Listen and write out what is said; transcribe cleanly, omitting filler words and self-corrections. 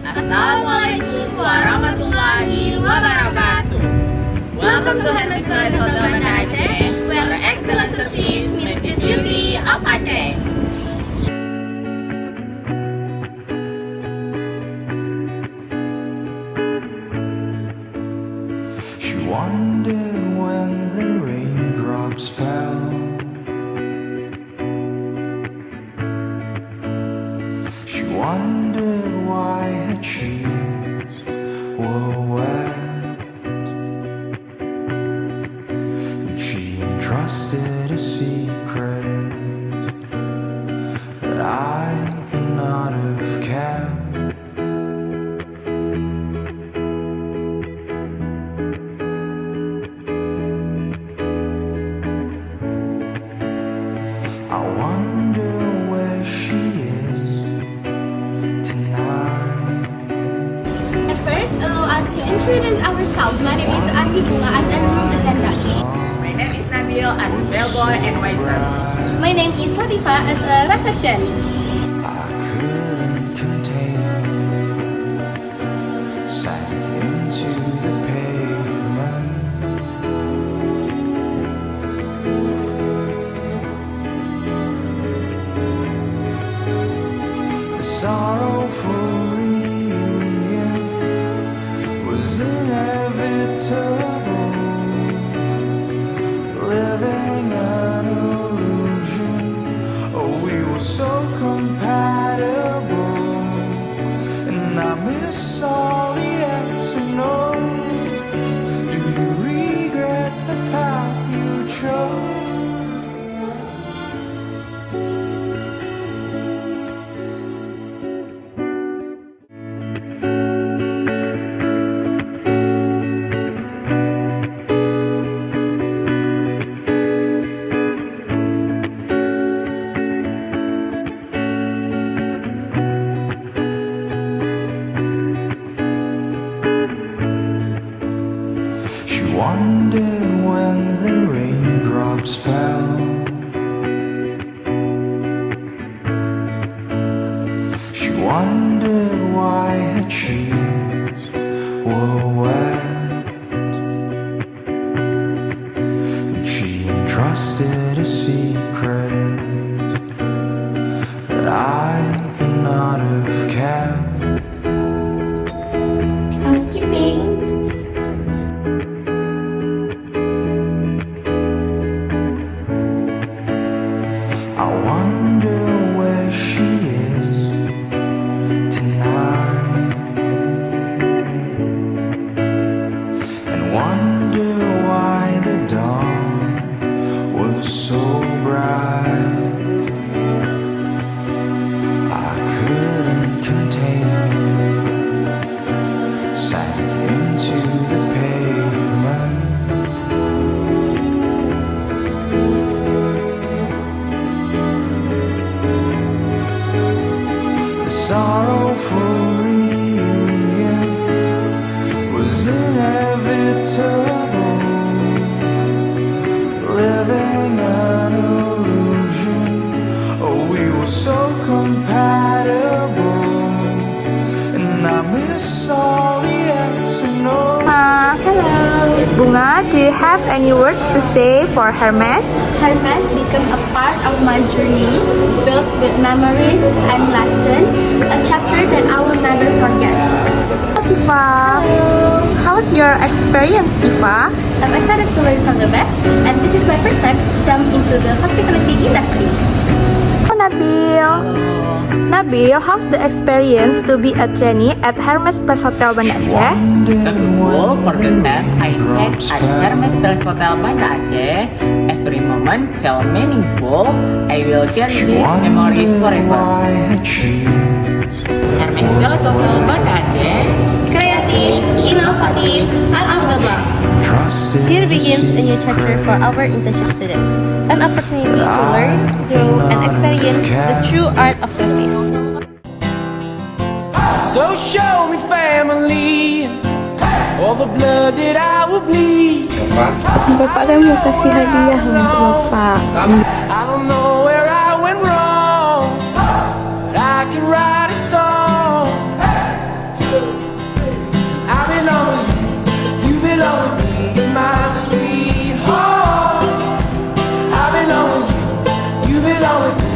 Assalamualaikum warahmatullahi wabarakatuh. Welcome to Hermes Hotel Banda Aceh, where excellent service meets the beauty of Aceh. She wondered when the raindrops fell. She wondered why her cheeks were wet. And she entrusted a secret that I could not have kept. I wonder where she is tonight. At first, allow us to introduce ourselves. My name is Angela as a room attendant. My name is Nabil as bellboy and waiters. My name is Latifa as a reception. I couldn't contain it, sank into the pavement. The sorrowful reunion was inevitable, living an illusion. Oh, we were so compatible, and I miss all the X's and O's. Do you regret the path you chose? She wondered when the raindrops fell. She wondered why her cheeks were wet. And she entrusted a secret that I could not have kept. Housekeeping. I wonder where she is tonight, and wonder why the dawn was so bright. I couldn't contain it, sank into the pavement. The sorrowful reunion was inevitable, living an illusion. Oh, we were so compatible, and I miss all the X's and O's. Hello. Bunga, do you have any words to say for Hermes? Hermes became a part of my journey, filled with memories and lessons, a chapter that I will never forget. Tifa, how's your experience, Tifa? I'm excited to learn from the best, and this is my first time to jump into the hospitality industry. Oh, Nabil, how's the experience to be a trainee at Hermes Plus Hotel Banda Aceh? Thankful for the time I spent at Hermes Palace Hotel Banda Aceh. Every moment felt meaningful. I will carry these memories forever. Hermes Palace Hotel Banda Aceh. Creative, innovative, and out of the box. Here begins a new chapter for our internship students. An opportunity to learn, grow, and experience the true art of service. So show me family, all the blood that I will bleed. Bapak kan mau kasih hadiah untuk Bapak. I don't know where I went wrong, but I can write a song shall we